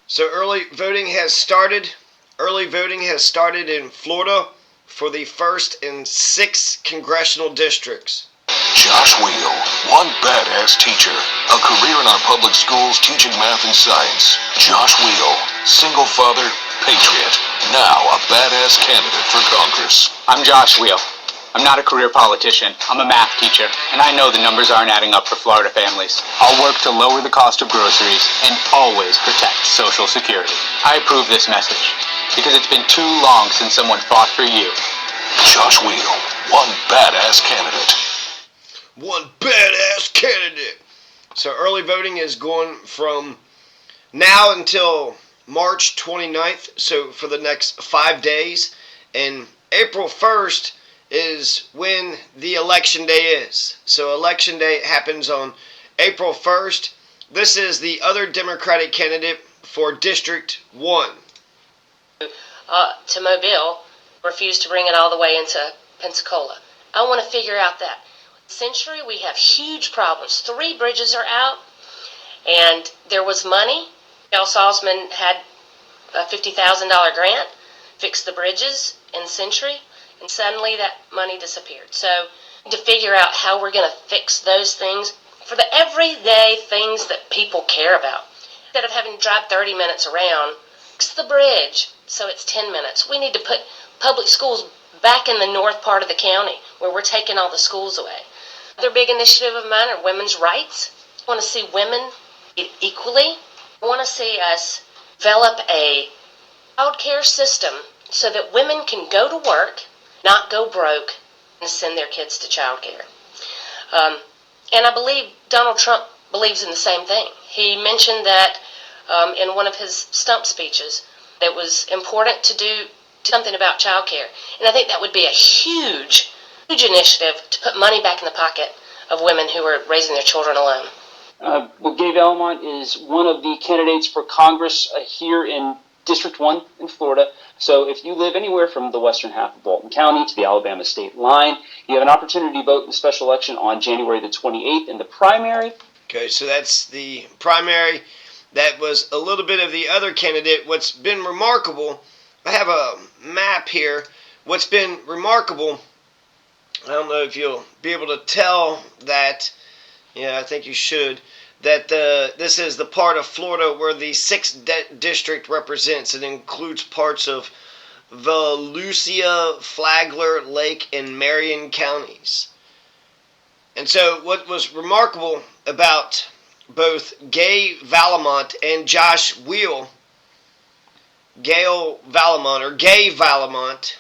So early voting has started. Early voting has started in Florida for the 1st and 6th congressional districts. Josh Weil, one badass teacher. A career in our public schools teaching math and science. Josh Weil, single father, patriot. Now a badass candidate for Congress. I'm Josh Weil. I'm not a career politician. I'm a math teacher, and I know the numbers aren't adding up for Florida families. I'll work to lower the cost of groceries and always protect Social Security. I approve this message because it's been too long since someone fought for you. Josh Weil, one badass candidate. One badass candidate. So early voting is going from now until March 29th, so for the next 5 days. And April 1st is when the election day is. So election day happens on April 1st. This is the other Democratic candidate for District 1. To Mobile, refused to bring it all the way into Pensacola. I want to figure out that. Century, we have huge problems. 3 bridges are out, and there was money. Al Salzman had a $50,000 grant, fixed the bridges in Century, and suddenly that money disappeared. So to figure out how we're going to fix those things for the everyday things that people care about. Instead of having to drive 30 minutes around, fix the bridge so it's 10 minutes. We need to put public schools back in the north part of the county where we're taking all the schools away. Another big initiative of mine are women's rights. I want to see women equally. I want to see us develop a child care system so that women can go to work, not go broke, and send their kids to child care. And I believe Donald Trump believes in the same thing. He mentioned that in one of his stump speeches that it was important to do something about child care. And I think that would be a huge initiative to put money back in the pocket of women who are raising their children alone. Well, Gay Valmont is one of the candidates for Congress here in District 1 in Florida. So if you live anywhere from the western half of Walton County to the Alabama state line, you have an opportunity to vote in the special election on January the 28th in the primary. Okay, so that's the primary. That was a little bit of the other candidate. What's been remarkable, I have a map here. What's been remarkable, I don't know if you'll be able to tell that, I think you should, that this is the part of Florida where the 6th district represents. It includes parts of Volusia, Flagler, Lake, and Marion counties. And so what was remarkable about both Gay Valmont and Josh Weil, Gay Valmont,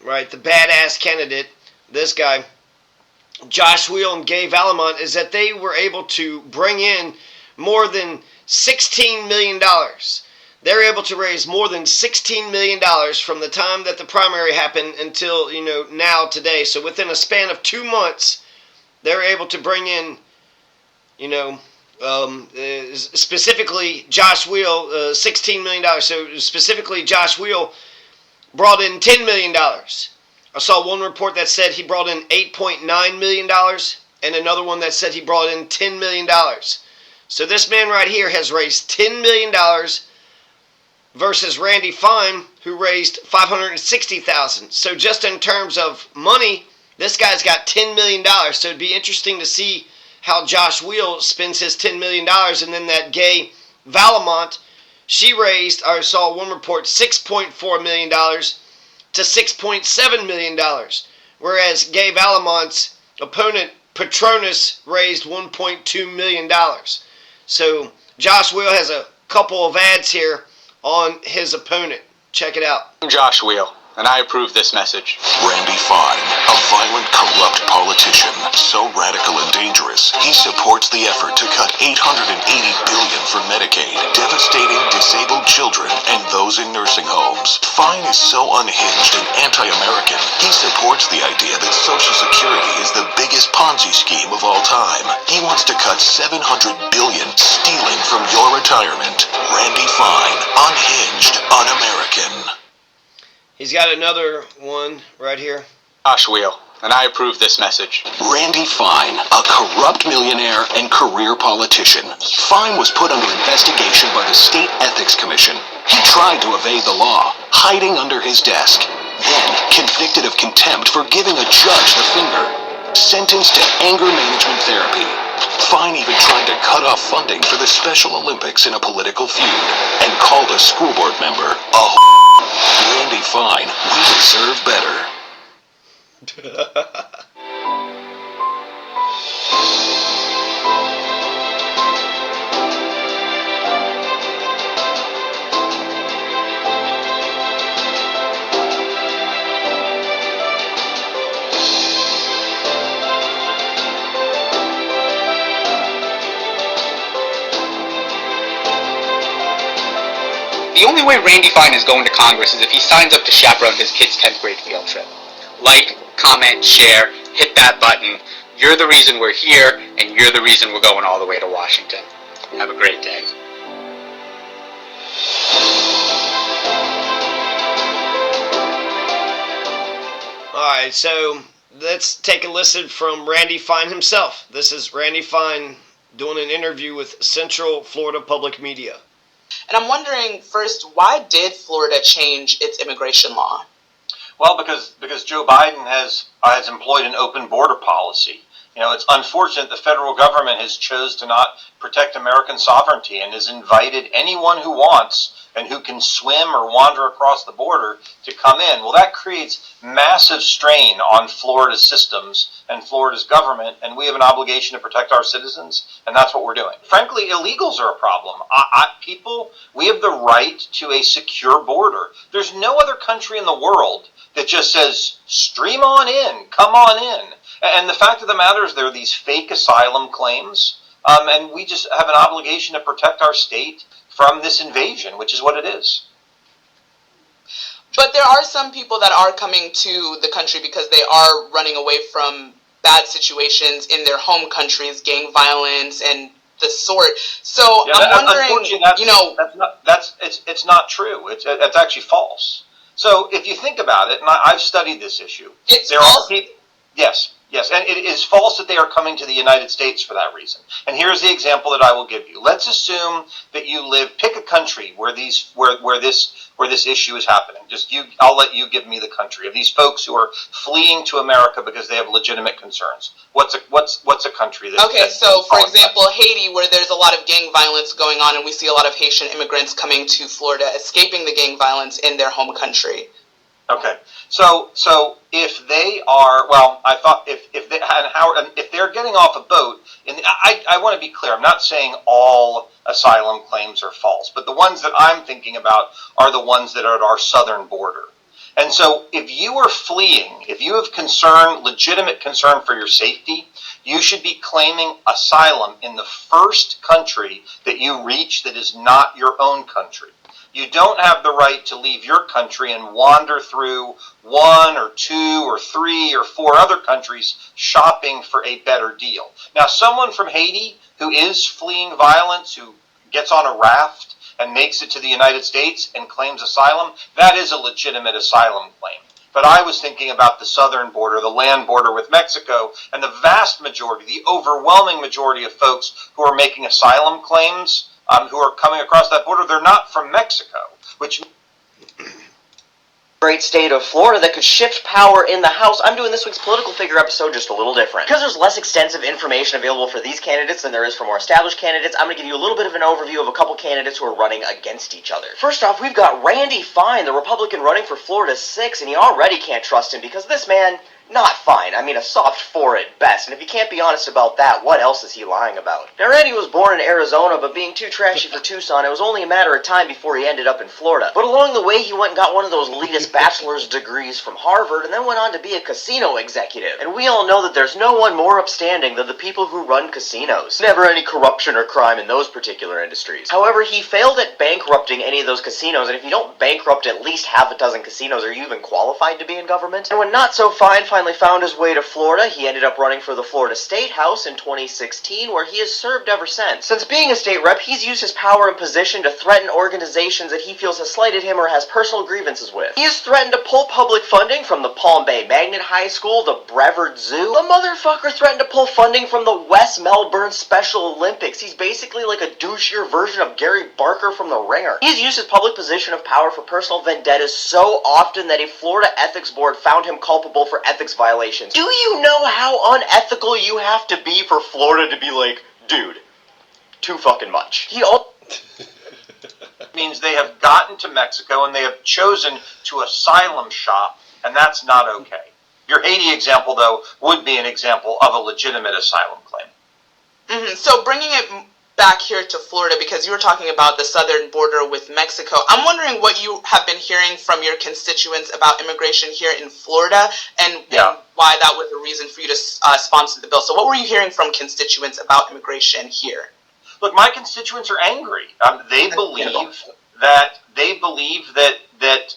right, the badass candidate, this guy, Josh Weil and Gay Valmont, is that they were able to bring in more than $16 million. They're able to raise more than $16 million from the time that the primary happened until, now today. So within a span of 2 months, they're able to bring in, specifically Josh Weil, $16 million. So specifically Josh Weil brought in $10 million. I saw one report that said he brought in $8.9 million and another one that said he brought in $10 million. So this man right here has raised $10 million versus Randy Fine, who raised $560,000. So just in terms of money, this guy's got $10 million. So it'd be interesting to see how Josh Weil spends his $10 million. And then that Gay Valmont, she raised, I saw one report, $6.4 million to $6.7 million. Whereas Gay Valmont's opponent, Patronus, raised $1.2 million. So Josh Weil has a couple of ads here on his opponent. Check it out. I'm Josh Weil, and I approve this message. Randy Fine, a violent, corrupt politician, so radical and dangerous, he supports the effort to cut $880 billion for Medicaid, devastating disabled children and those in nursing homes. Fine is so unhinged and anti-American, he supports the idea that Social Security is the biggest Ponzi scheme of all time. He wants to cut $700 billion, stealing from your retirement. Randy Fine, unhinged, un-American. He's got another one right here. Josh Weil, and I approve this message. Randy Fine, a corrupt millionaire and career politician. Fine was put under investigation by the State Ethics Commission. He tried to evade the law, hiding under his desk. Then, convicted of contempt for giving a judge the finger. Sentenced to anger management therapy. Fine even tried to cut off funding for the Special Olympics in a political feud, and called a school board member a Randy Fine, we deserve better. The only way Randy Fine is going to Congress is if he signs up to chaperone his kid's 10th grade field trip. Like, comment, share, hit that button. You're the reason we're here, and you're the reason we're going all the way to Washington. Have a great day. Alright, so let's take a listen from Randy Fine himself. This is Randy Fine doing an interview with Central Florida Public Media. And I'm wondering, first, why did Florida change its immigration law? Well, because Joe Biden has employed an open border policy. You know, it's unfortunate the federal government has chose to not protect American sovereignty and has invited anyone who wants and who can swim or wander across the border to come in. Well, that creates massive strain on Florida's systems and Florida's government, and we have an obligation to protect our citizens, and that's what we're doing. Frankly, illegals are a problem. We have the right to a secure border. There's no other country in the world that just says, stream on in, come on in. And the fact of the matter is there are these fake asylum claims, and we just have an obligation to protect our state from this invasion, which is what it is. But there are some people that are coming to the country because they are running away from bad situations in their home countries, gang violence and the sort. So yeah, I'm wondering, it's not true. It's actually false. So if you think about it, and I've studied this issue, it's false. Yes, and it is false that they are coming to the United States for that reason. And here's the example that I will give you. Let's assume that you pick a country where this issue is happening. I'll let you give me the country of these folks who are fleeing to America because they have legitimate concerns. What's a country that? Okay, so for example, Haiti, where there's a lot of gang violence going on, and we see a lot of Haitian immigrants coming to Florida, escaping the gang violence in their home country. Okay, so if they are, well, I thought if they're getting off a boat, I want to be clear. I'm not saying all asylum claims are false, but the ones that I'm thinking about are the ones that are at our southern border. And so, if you are fleeing, if you have legitimate concern for your safety, you should be claiming asylum in the first country that you reach that is not your own country. You don't have the right to leave your country and wander through one or two or three or four other countries shopping for a better deal. Now, someone from Haiti who is fleeing violence, who gets on a raft and makes it to the United States and claims asylum, that is a legitimate asylum claim. But I was thinking about the southern border, the land border with Mexico, and the vast majority, the overwhelming majority of folks who are making asylum claims, who are coming across that border, they're not from Mexico, which great state of Florida that could shift power in the House. I'm doing this week's political figure episode just a little different. Because there's less extensive information available for these candidates than there is for more established candidates, I'm going to give you a little bit of an overview of a couple candidates who are running against each other. First off, we've got Randy Fine, the Republican running for Florida 6, and you already can't trust him because this man, not fine. I mean, a soft 4 at best, and if you can't be honest about that, what else is he lying about? Now, Randy was born in Arizona, but being too trashy for Tucson, it was only a matter of time before he ended up in Florida. But along the way, he went and got one of those elitist bachelor's degrees from Harvard, and then went on to be a casino executive. And we all know that there's no one more upstanding than the people who run casinos. Never any corruption or crime in those particular industries. However, he failed at bankrupting any of those casinos, and if you don't bankrupt at least half a dozen casinos, are you even qualified to be in government? And when not so fine finally found his way to Florida. He ended up running for the Florida State House in 2016, where he has served ever since. Since being a state rep, he's used his power and position to threaten organizations that he feels has slighted him or has personal grievances with. He has threatened to pull public funding from the Palm Bay Magnet High School, the Brevard Zoo. The motherfucker threatened to pull funding from the West Melbourne Special Olympics. He's basically like a douchier version of Gary Barker from The Ringer. He's used his public position of power for personal vendettas so often that a Florida ethics board found him culpable for ethics violations. Do you know how unethical you have to be for Florida to be like, dude, too fucking much? Means they have gotten to Mexico and they have chosen to asylum shop, and that's not okay. Your Haiti example, though, would be an example of a legitimate asylum claim. Mm-hmm. So bringing it back here to Florida, because you were talking about the southern border with Mexico, I'm wondering what you have been hearing from your constituents about immigration here in Florida, and why that was a reason for you to sponsor the bill. So what were you hearing from constituents about immigration here? Look, my constituents are angry. They believe that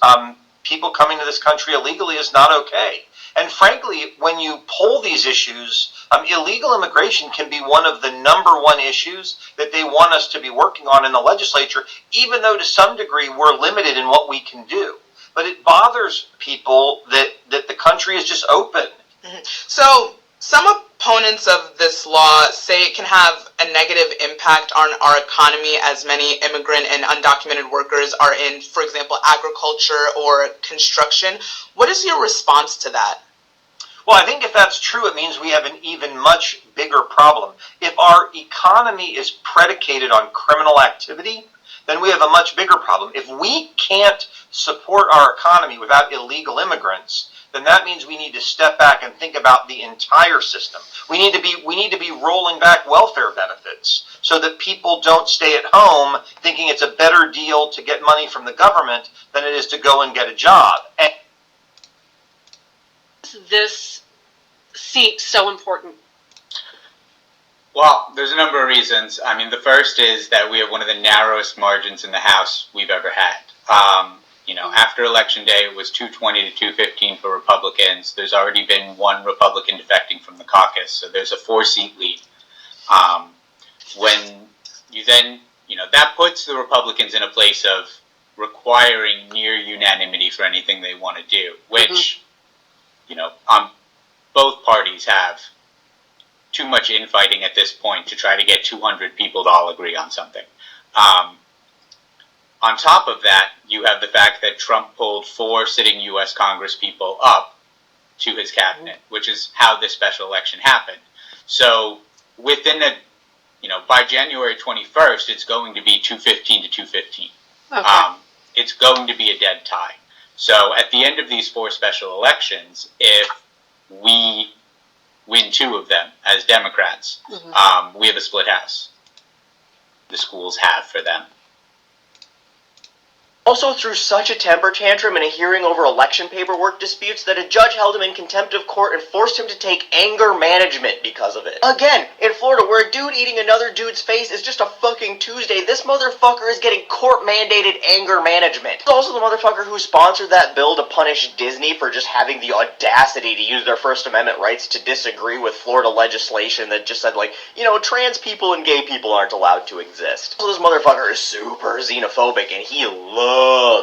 people coming to this country illegally is not okay. And frankly, when you poll these issues, illegal immigration can be one of the number one issues that they want us to be working on in the legislature, even though to some degree we're limited in what we can do. But it bothers people that the country is just open. Mm-hmm. So some opponents of this law say it can have a negative impact on our economy, as many immigrant and undocumented workers are in, for example, agriculture or construction. What is your response to that? Well, I think if that's true, it means we have an even much bigger problem. If our economy is predicated on criminal activity, then we have a much bigger problem. If we can't support our economy without illegal immigrants, then that means we need to step back and think about the entire system. We need to be rolling back welfare benefits so that people don't stay at home thinking it's a better deal to get money from the government than it is to go and get a job. And this seat so important? Well, there's a number of reasons. I mean, the first is that we have one of the narrowest margins in the House we've ever had. After Election Day, it was 220 to 215 for Republicans. There's already been one Republican defecting from the caucus, so there's a 4-seat lead. When you then, that puts the Republicans in a place of requiring near unanimity for anything they want to do, which, both parties have too much infighting at this point to try to get 200 people to all agree on something. On top of that, you have the fact that Trump pulled 4 sitting U.S. Congress people up to his cabinet, which is how this special election happened. So within by January 21st, it's going to be 215 to 215. Okay. It's going to be a dead tie. So at the end of these 4 special elections, if we win 2 of them as Democrats, we have a split house. The schools have for them. Also threw such a temper tantrum in a hearing over election paperwork disputes that a judge held him in contempt of court and forced him to take anger management because of it. Again, in Florida, where a dude eating another dude's face is just a fucking Tuesday, this motherfucker is getting court-mandated anger management. He's also the motherfucker who sponsored that bill to punish Disney for just having the audacity to use their First Amendment rights to disagree with Florida legislation that just said, trans people and gay people aren't allowed to exist. So this motherfucker is super xenophobic, and he loves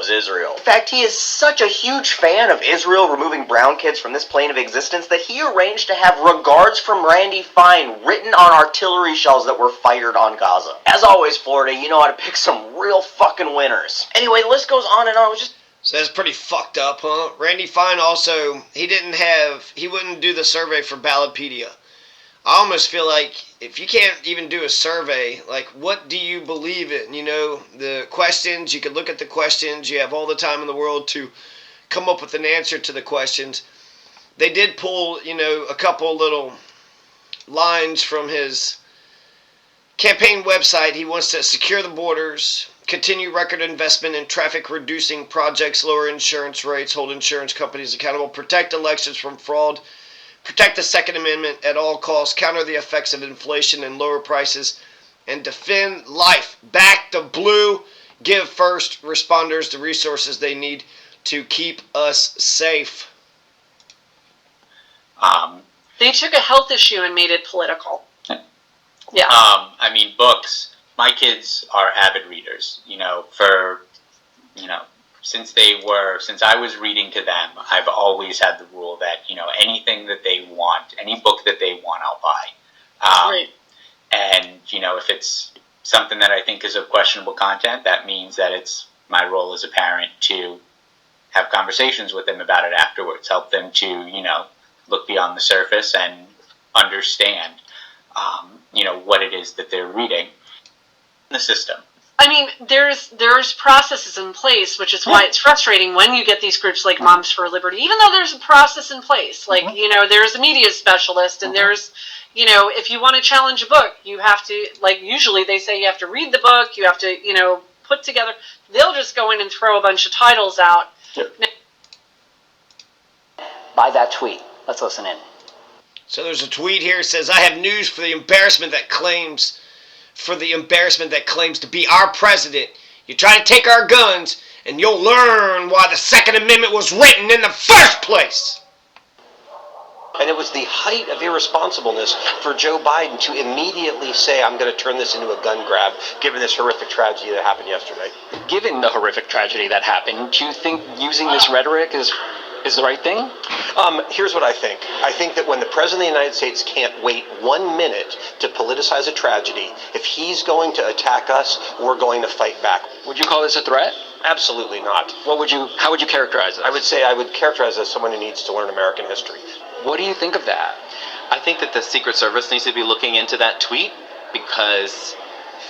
Israel. In fact, he is such a huge fan of Israel removing brown kids from this plane of existence that he arranged to have regards from Randy Fine written on artillery shells that were fired on Gaza. As always, Florida, you know how to pick some real fucking winners. Anyway, the list goes on and on. So that's pretty fucked up, huh? Randy Fine also, he wouldn't do the survey for Ballotpedia. I almost feel like if you can't even do a survey, what do you believe in? The questions, you could look at the questions, you have all the time in the world to come up with an answer to the questions. They did pull, a couple little lines from his campaign website. He wants to secure the borders, continue record investment in traffic-reducing projects, lower insurance rates, hold insurance companies accountable, protect elections from fraud, protect the Second Amendment at all costs, counter the effects of inflation and lower prices, and defend life. Back the blue. Give first responders the resources they need to keep us safe. They took a health issue and made it political. Yeah. I mean, books. My kids are avid readers. Since I was reading to them, I've always had the rule that anything that they want, any book that they want, I'll buy. Right. And if it's something that I think is of questionable content, that means that it's my role as a parent to have conversations with them about it afterwards, help them to look beyond the surface and understand what it is that they're reading in the system. I mean, there's processes in place, which is why it's frustrating when you get these groups like Moms for Liberty, even though there's a process in place. Like, there's a media specialist, and there's, if you want to challenge a book, you have to, usually they say you have to read the book, you have to, put together, they'll just go in and throw a bunch of titles out. Yep. By that tweet. Let's listen in. So there's a tweet here that says, I have news for the embarrassment that claims to be our president. You try to take our guns, and you'll learn why the Second Amendment was written in the first place. And it was the height of irresponsibleness for Joe Biden to immediately say, I'm going to turn this into a gun grab, given this horrific tragedy that happened yesterday. Given the horrific tragedy that happened, do you think using this rhetoric is the right thing? Here's what I think. I think that when the President of the United States can't wait 1 minute to politicize a tragedy, if he's going to attack us, we're going to fight back. Would you call this a threat? Absolutely not. How would you characterize it? I would characterize it as someone who needs to learn American history. What do you think of that? I think that the Secret Service needs to be looking into that tweet, because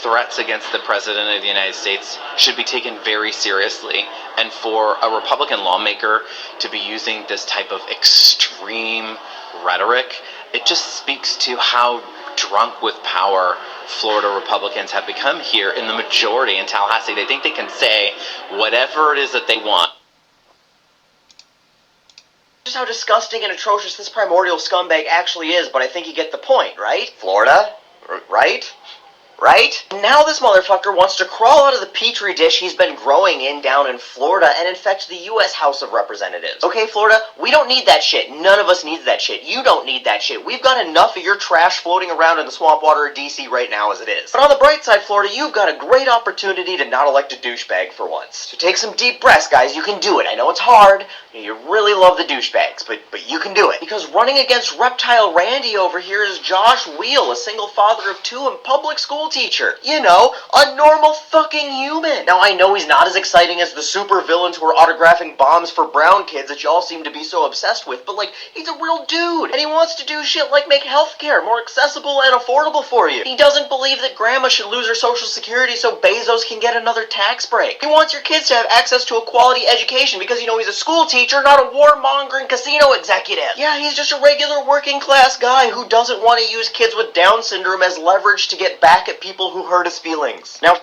threats against the President of the United States should be taken very seriously. And for a Republican lawmaker to be using this type of extreme rhetoric, it just speaks to how drunk with power Florida Republicans have become here in the majority in Tallahassee. They think they can say whatever it is that they want. Just how disgusting and atrocious this primordial scumbag actually is, but I think you get the point, right? Florida? Right? Right? Now this motherfucker wants to crawl out of the petri dish he's been growing in down in Florida and infect the U.S. House of Representatives. Okay, Florida, we don't need that shit. None of us needs that shit. You don't need that shit. We've got enough of your trash floating around in the swamp water of D.C. right now as it is. But on the bright side, Florida, you've got a great opportunity to not elect a douchebag for once. So take some deep breaths, guys. You can do it. I know it's hard. You really love the douchebags, but you can do it. Because running against Reptile Randy over here is Josh Weil, a single father of two and public school teacher. You know, a normal fucking human. Now, I know he's not as exciting as the super villains who are autographing bombs for brown kids that y'all seem to be so obsessed with, but, he's a real dude, and he wants to do shit like make healthcare more accessible and affordable for you. He doesn't believe that grandma should lose her social security so Bezos can get another tax break. He wants your kids to have access to a quality education because, he's a school teacher, not a warmongering casino executive. Yeah, he's just a regular working class guy who doesn't want to use kids with Down syndrome as leverage to get back at people who hurt his feelings. Now,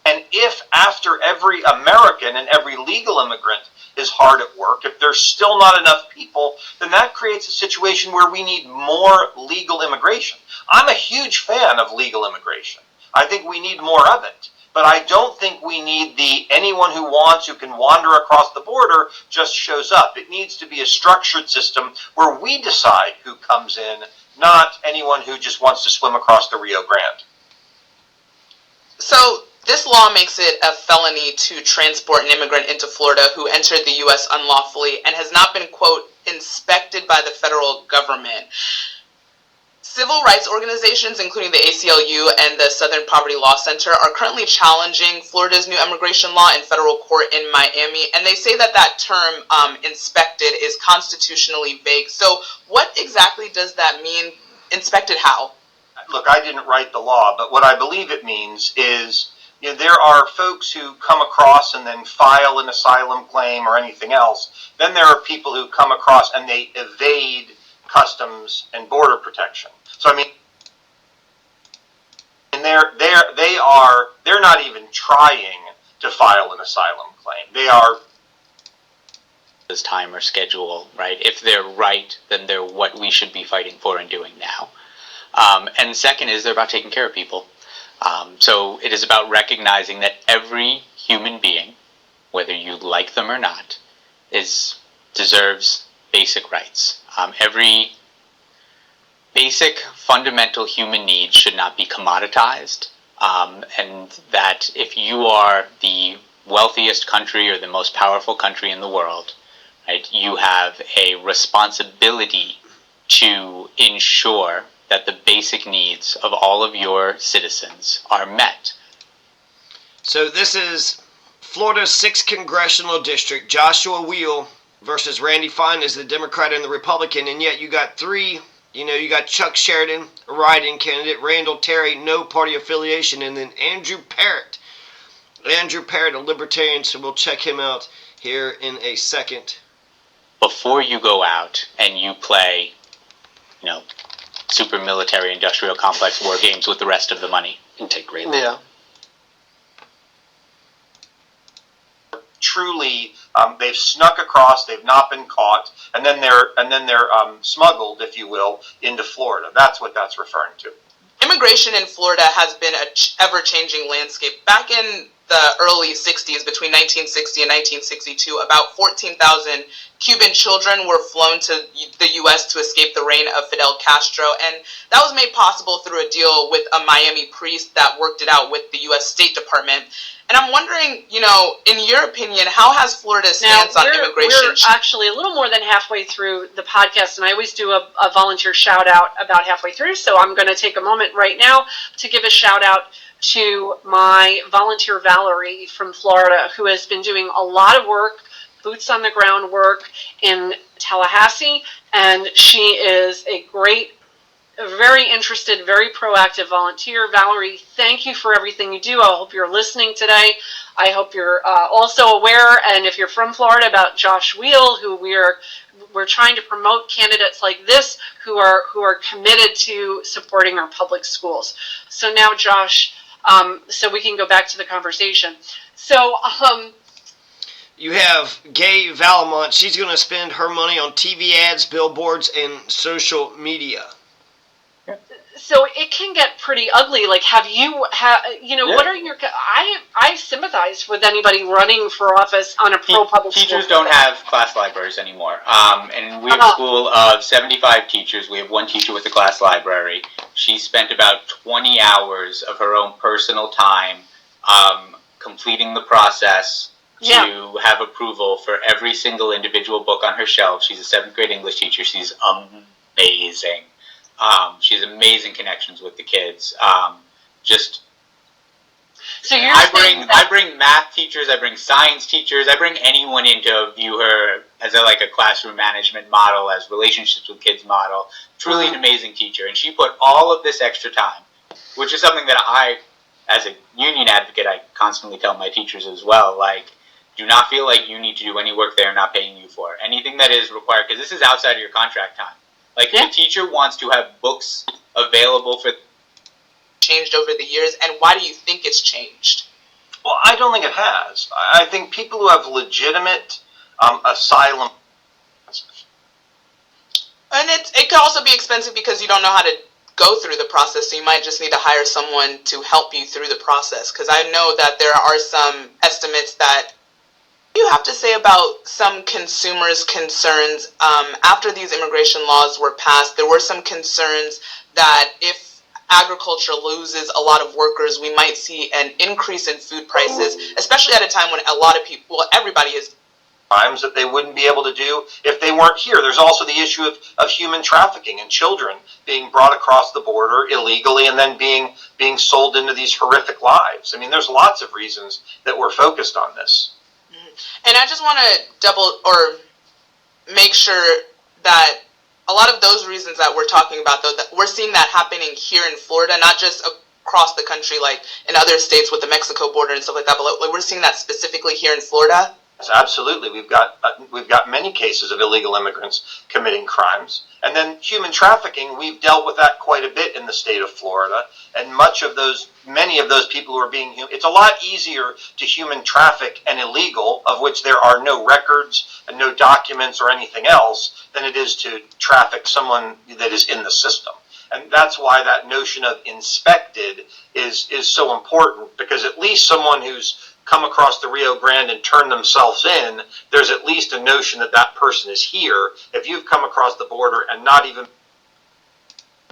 and if after every American and every legal immigrant is hard at work, if there's still not enough people, then that creates a situation where we need more legal immigration. I'm a huge fan of legal immigration. I think we need more of it. But I don't think we need anyone who wants, who can wander across the border, just shows up. It needs to be a structured system where we decide who comes in, not anyone who just wants to swim across the Rio Grande. So this law makes it a felony to transport an immigrant into Florida who entered the U.S. unlawfully and has not been, quote, inspected by the federal government. Civil rights organizations, including the ACLU and the Southern Poverty Law Center, are currently challenging Florida's new immigration law in federal court in Miami, and they say that term, inspected, is constitutionally vague. So what exactly does that mean? Inspected how? Look, I didn't write the law, but what I believe it means is, there are folks who come across and then file an asylum claim or anything else. Then there are people who come across and they evade Customs and Border Protection. So they're not even trying to file an asylum claim. They are This time or schedule, right? If they're right, then they're what we should be fighting for and doing now. And second is they're about taking care of people. So it is about recognizing that every human being, whether you like them or not, deserves basic rights. Every basic fundamental human need should not be commoditized, and that if you are the wealthiest country or the most powerful country in the world, right, you have a responsibility to ensure that the basic needs of all of your citizens are met. So this is Florida's 6th congressional district. Joshua Weil versus Randy Fine is the Democrat and the Republican, and yet you got three. You got Chuck Sheridan, a write-in candidate, Randall Terry, no party affiliation, and then Andrew Parrott. Andrew Parrott, a libertarian, so we'll check him out here in a second. Before you go out and you play, super military industrial complex war games with the rest of the money. And take great Yeah. Truly, they've snuck across, they've not been caught, and then they're smuggled, if you will, into Florida. That's what that's referring to. Immigration in Florida has been an ever-changing landscape. Back in the early 60s, between 1960 and 1962, about 14,000 Cuban children were flown to the U.S. to escape the reign of Fidel Castro, and that was made possible through a deal with a Miami priest that worked it out with the U.S. State Department. And I'm wondering, in your opinion, how has Florida's stance on immigration We're actually a little more than halfway through the podcast, and I always do a volunteer shout-out about halfway through, so I'm going to take a moment right now to give a shout-out to my volunteer Valerie from Florida, who has been doing a lot of work, boots-on-the-ground work in Tallahassee, and she is a very interested, very proactive volunteer. Valerie, thank you for everything you do. I hope you're listening today. I hope you're also aware, and if you're from Florida, about Josh Weil, who we're trying to promote candidates like this who are committed to supporting our public schools. So now, Josh, so we can go back to the conversation. So, you have Gay Valamont. She's going to spend her money on TV ads, billboards, and social media. So it can get pretty ugly. Like, what are your? I sympathize with anybody running for office on a pro-public school. Teachers don't have class libraries anymore, and we have a school of 75 teachers. We have one teacher with a class library. She spent about 20 hours of her own personal time completing the process to have approval for every single individual book on her shelf. She's a 7th grade English teacher. She's amazing. She has amazing connections with the kids. So you're I bring math teachers, I bring science teachers, I bring anyone in to view her as a classroom management model, as relationships with kids model. Truly an amazing teacher, and she put all of this extra time, which is something that I, as a union advocate, I constantly tell my teachers as well. Like, do not feel like you need to do any work they're not paying you for. Anything that is required, because this is outside of your contract time. Like, if a teacher wants to have books available for... Changed over the years, and why do you think it's changed? Well, I don't think it has. I think people who have legitimate asylum... And it could also be expensive because you don't know how to go through the process, so you might just need to hire someone to help you through the process. Because I know that there are some estimates that you have to say about some consumers' concerns. After these immigration laws were passed, there were some concerns that if agriculture loses a lot of workers, we might see an increase in food prices, especially at a time when a lot of people, everybody is crimes that they wouldn't be able to do if they weren't here. There's also the issue of human trafficking and children being brought across the border illegally and then being sold into these horrific lives. I mean, there's lots of reasons that we're focused on this. And I just want to make sure that a lot of those reasons that we're talking about, though, that we're seeing that happening here in Florida, not just across the country, like in other states with the Mexico border and stuff like that, but we're seeing that specifically here in Florida. Yes, absolutely. We've got many cases of illegal immigrants committing crimes, and then human trafficking. We've dealt with that quite a bit in the state of Florida, and many of those people who are being it's a lot easier to human traffic an illegal, of which there are no records and no documents or anything else, than it is to traffic someone that is in the system. And that's why that notion of inspected is so important, because at least someone who's come across the Rio Grande and turn themselves in, there's at least a notion that that person is here. If you've come across the border and not even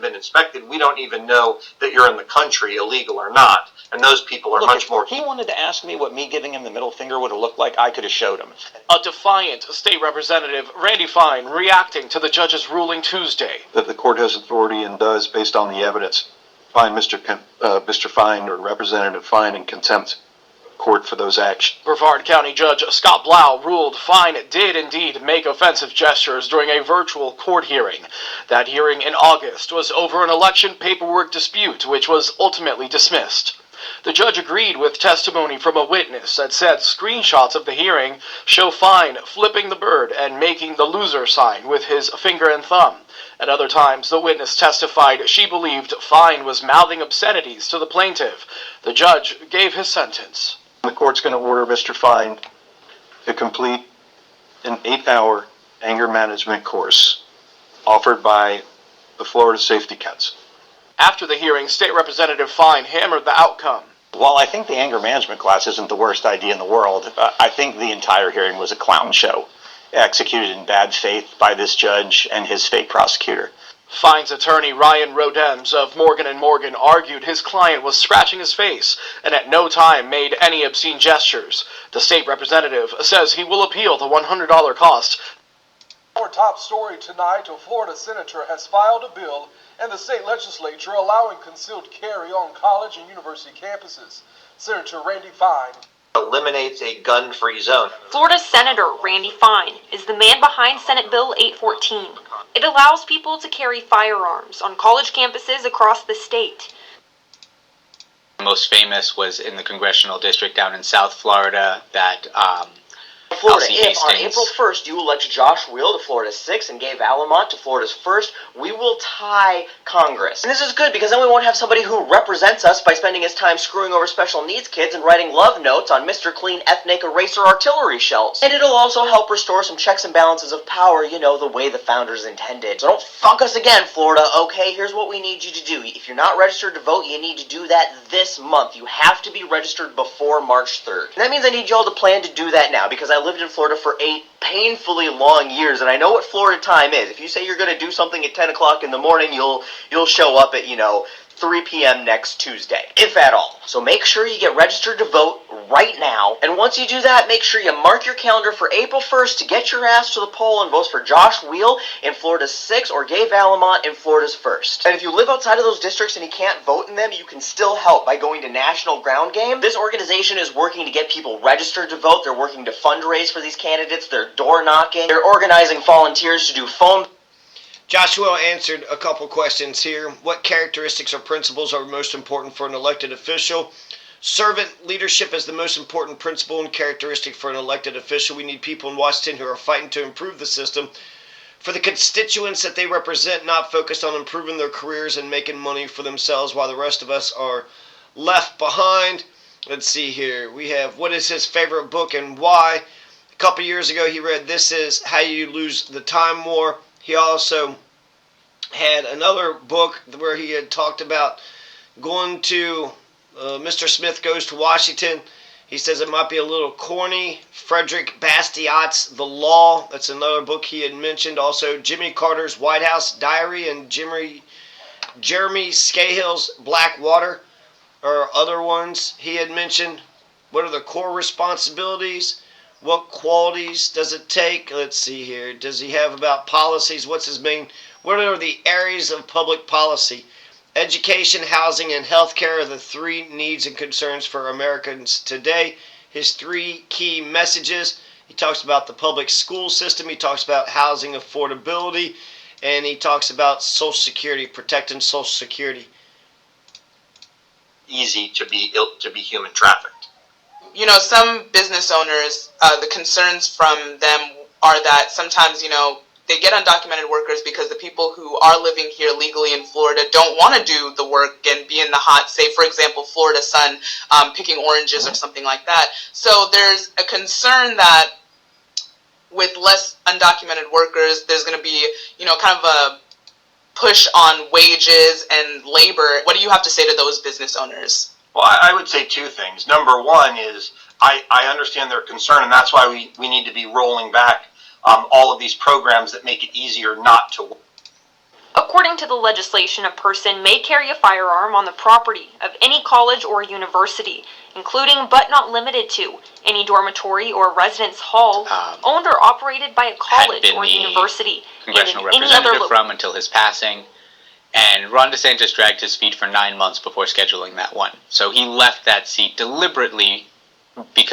been inspected, we don't even know that you're in the country, illegal or not. And those people are much more. If he wanted to ask me what me giving him the middle finger would have looked like, I could have showed him. A defiant State Representative Randy Fine reacting to the judge's ruling Tuesday. That the court has authority and does, based on the evidence, find Mr. Fine or Representative Fine in contempt of court for those actions. Brevard County Judge Scott Blau ruled Fine did indeed make offensive gestures during a virtual court hearing. That hearing in August was over an election paperwork dispute, which was ultimately dismissed. The judge agreed with testimony from a witness that said screenshots of the hearing show Fine flipping the bird and making the loser sign with his finger and thumb. At other times, the witness testified she believed Fine was mouthing obscenities to the plaintiff. The judge gave his sentence. The court's going to order Mr. Fine to complete an 8-hour anger management course offered by the Florida Safety Council. After the hearing, State Representative Fine hammered the outcome. While I think the anger management class isn't the worst idea in the world, I think the entire hearing was a clown show, executed in bad faith by this judge and his fake prosecutor. Fine's attorney Ryan Rodems of Morgan & Morgan argued his client was scratching his face and at no time made any obscene gestures. The state representative says he will appeal the $100 cost. Our top story tonight, a Florida senator has filed a bill in the state legislature allowing concealed carry on college and university campuses. Senator Randy Fine eliminates a gun-free zone. Florida Senator Randy Fine is the man behind Senate Bill 814. It allows people to carry firearms on college campuses across the state. Most famous was in the congressional district down in South Florida that Florida, Elsie if on Hastings. April 1st you elect Josh Weil to Florida's 6th and Gabe Alamont to Florida's 1st, we will tie Congress. And this is good because then we won't have somebody who represents us by spending his time screwing over special needs kids and writing love notes on Mr. Clean ethnic eraser artillery shells. And it'll also help restore some checks and balances of power, you know, the way the founders intended. So don't fuck us again, Florida. Okay, here's what we need you to do. If you're not registered to vote, you need to do that this month. You have to be registered before March 3rd. And that means I need y'all to plan to do that now because I lived in Florida for 8 painfully long years, and I know what Florida time is. If you say you're going to do something at 10 o'clock in the morning, you'll show up at, 3 p.m. next Tuesday, if at all. So make sure you get registered to vote right now, and once you do that, make sure you mark your calendar for April 1st to get your ass to the poll and vote for Josh Weil in Florida's 6th or Gabe Alamont in Florida's 1st. And if you live outside of those districts and you can't vote in them, you can still help by going to National Ground Game. This organization is working to get people registered to vote. They're working to fundraise for these candidates. They're door knocking. They're organizing volunteers to do phone. Josh Will answered a couple questions here. What characteristics or principles are most important for an elected official? Servant leadership is the most important principle and characteristic for an elected official. We need people in Washington who are fighting to improve the system for the constituents that they represent, not focused on improving their careers and making money for themselves while the rest of us are left behind. Let's see here. We have what is his favorite book and why. A couple years ago he read This Is How You Lose the Time War. He also had another book where he had talked about going to Mr. Smith Goes to Washington. He says it might be a little corny. Frederick Bastiat's The Law. That's another book he had mentioned. Also Jimmy Carter's White House Diary and Jeremy Scahill's Black Water are other ones he had mentioned. What are the core responsibilities? What qualities does it take? Let's see here. Does he have about policies? What's his main? What are the areas of public policy? Education, housing, and healthcare are the three needs and concerns for Americans today. His three key messages. He talks about the public school system. He talks about housing affordability. And he talks about Social Security, protecting Social Security. Easy to be human trafficked. Some business owners, the concerns from them are that sometimes, they get undocumented workers because the people who are living here legally in Florida don't want to do the work and be in the hot, say, for example, Florida sun, picking oranges or something like that. So there's a concern that with less undocumented workers, there's going to be, kind of a push on wages and labor. What do you have to say to those business owners? Well, I would say two things. Number one is I understand their concern, and that's why we need to be rolling back all of these programs that make it easier not to work. According to the legislation, a person may carry a firearm on the property of any college or university, including but not limited to any dormitory or residence hall owned or operated by a college or university. Congressional and in any other representative from until his passing. And Ron DeSantis dragged his feet for 9 months before scheduling that one. So he left that seat deliberately because